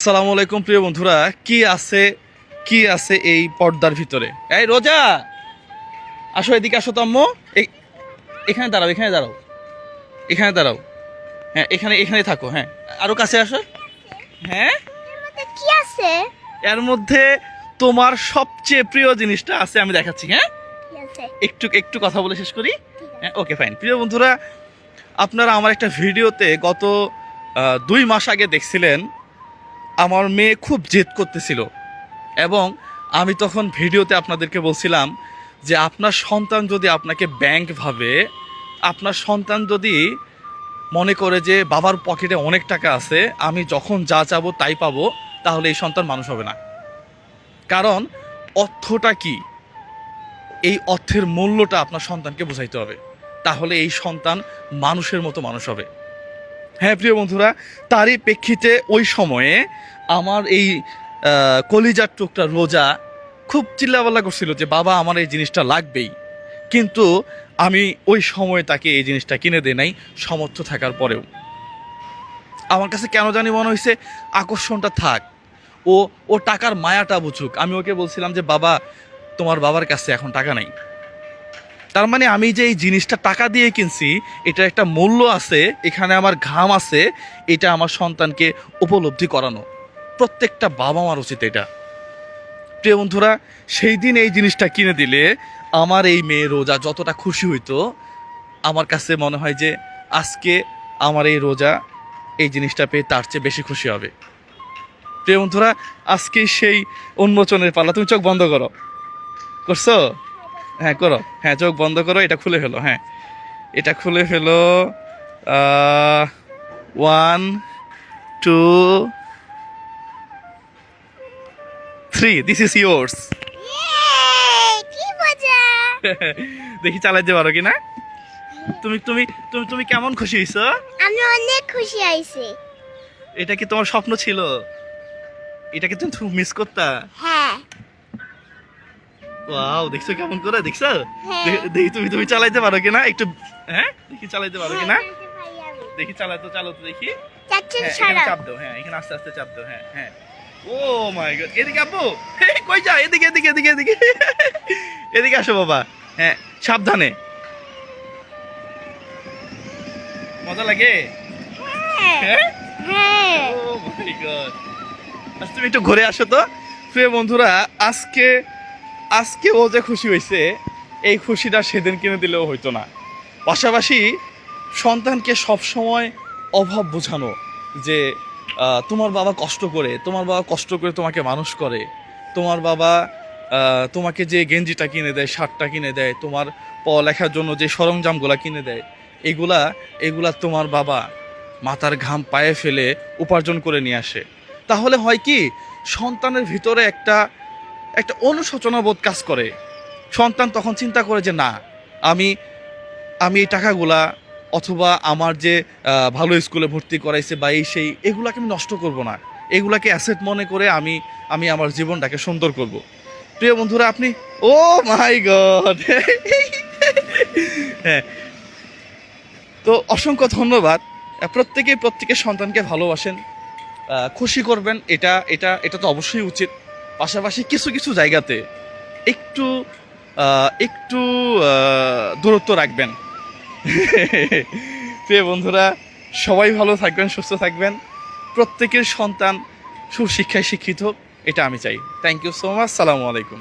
আসসালামু আলাইকুম প্রিয় বন্ধুরা, কি আছে এই পর্দার ভিতরে? এই রোজা, আসো এদিকে আসো তো আম্মু। এখানে দাঁড়াও, এখানে দাঁড়াও। হ্যাঁ, এখানে থাকো। হ্যাঁ, আরো কাছে আসো। হ্যাঁ, কি আছে? এর মধ্যে তোমার সবচেয়ে প্রিয় জিনিসটা আছে, আমি দেখাচ্ছি। হ্যাঁ, কি আছে? একটু একটু কথা বলে শেষ করি। হ্যাঁ, ওকে ফাইন। প্রিয় বন্ধুরা, আপনারা আমার একটা ভিডিওতে গত 2 মাস আগে দেখছিলেন আমার মেয়ে খুব জেদ করতেছিল, এবং আমি তখন ভিডিওতে আপনাদেরকে বলছিলাম যে আপনার সন্তান যদি আপনাকে ব্যাংক ভাবে, আপনার সন্তান যদি মনে করে যে বাবার পকেটে অনেক টাকা আছে, আমি যখন যা চাবো তাই পাবো, তাহলে এই সন্তান মানুষ হবে না। কারণ অর্থটা কি, এই অর্থের মূল্যটা আপনার সন্তানকে বোঝাইতে হবে, তাহলে এই সন্তান মানুষের মতো মানুষ হবে। হ্যাঁ প্রিয় বন্ধুরা, তারই প্রেক্ষিতে ওই সময়ে আমার এই কলিজার টুকটা রোজা খুব চিল্লাপাল্লা করছিল যে বাবা আমার এই জিনিসটা লাগবেই, কিন্তু আমি ওই সময়ে তাকে এই জিনিসটা কিনে দেই নাই, সমর্থ থাকার পরেও। আমার কাছে কেন জানি মনে হয়েছে আকর্ষণটা থাক, ও ও টাকার মায়াটা বুঝুক। আমি ওকে বলছিলাম যে বাবা, তোমার বাবার কাছে এখন টাকা নাই, তার মানে আমি যে এই জিনিসটা টাকা দিয়ে কিনছি, এটা একটা মূল্য আছে, এখানে আমার ঘাম আছে, এটা আমার সন্তানকে উপলব্ধি করানো প্রত্যেকটা বাবা মার উচিত এটা। প্রিয় বন্ধুরা, সেই দিন এই জিনিসটা কিনে দিলে আমার এই মেয়ে রোজা যতটা খুশি হইতো, আমার কাছে মনে হয় যে আজকে আমার এই রোজা এই জিনিসটা পেয়ে তার চেয়ে বেশি খুশি হবে। প্রিয় বন্ধুরা, আজকে সেই উন্মোচনের পালা। তুমি চোখ বন্ধ করো, করছো? হ্যাঁ করো। হ্যাঁ, চোখ বন্ধ করো, এটা খুলে ফেলো। হ্যাঁ, এটা খুলে ফেলো। 1 2 3, দিস ইজ ইয়োর্স। কি মজা! দেখি চালাইতে পারো কিনা। তুমি তুমি তুমি তুমি কেমন খুশি হইছো? আমি অনেক খুশি হইছি। এটা কি তোমার স্বপ্ন ছিল? এটা কি তুমি মিস করতা? হ্যাঁ। ওয়াও, দেখছো কেমন করে? দেখছো? হ্যাঁ। দেখি তুমি চালাইতে পারো কিনা একটু। হ্যাঁ, দেখি চালাইতে পারো কিনা। হ্যাঁ, ভাই আমি। দেখি চালো তো দেখি। চাচ্ছেন হ্যাঁ, এখানে সারা। চাপ দাও। হ্যাঁ, এখানে আস্তে আস্তে চাপ দাও। হ্যাঁ হ্যাঁ। ও মাই গড, এদিকে আপু। কই যা? এদিকে এদিকে এদিকে এদিকে এদিকে আসো বাবা। হ্যাঁ, সাবধানে। মজা লাগে? হ্যাঁ। হ্যাঁ। হ্যাঁ। ও মাই গড, আচ্ছা তুমি একটু ঘুরে আসো তো। প্রিয় বন্ধুরা, আজকে আজকে ও যে খুশি হয়েছে, এই খুশিটা সেদিন কিনে দিলেও হইতো না। পাশাপাশি সন্তানকে সবসময় অভাব বোঝানো যে তোমার বাবা কষ্ট করে, তোমাকে মানুষ করে, তোমার বাবা তোমাকে যে গেঞ্জিটা কিনে দেয়, শার্টটা কিনে দেয়, তোমার পড়ালেখার জন্য যে সরঞ্জামগুলা কিনে দেয়, এগুলা তোমার বাবা মাথার ঘাম পায়ে ফেলে উপার্জন করে নিয়ে আসে। তাহলে হয় কি, সন্তানের ভিতরে একটা একটা অনুশোচনা বোধ কাজ করে। সন্তান তখন চিন্তা করে যে না, আমি আমি এই টাকাগুলা, অথবা আমার যে ভালো স্কুলে ভর্তি করাইছে বা এই সেই, এগুলাকে আমি নষ্ট করব না, এগুলাকে অ্যাসেট মনে করে আমি আমার জীবনটাকে সুন্দর করব। প্রিয় বন্ধুরা, আপনি ও মাই গড হ্যাঁ, তো অসংখ্য ধন্যবাদ। প্রত্যেকের সন্তানকে ভালোবাসেন, খুশি করবেন, এটা এটা এটা তো অবশ্যই উচিত। পাশাপাশি কিছু কিছু জায়গাতে একটু একটু দূরত্ব রাখবেন। প্রিয় বন্ধুরা, সবাই ভালো থাকবেন, সুস্থ থাকবেন, প্রত্যেকের সন্তান সুশিক্ষায় শিক্ষিত হোক, এটা আমি চাই। Thank you so much. সালামু আলাইকুম।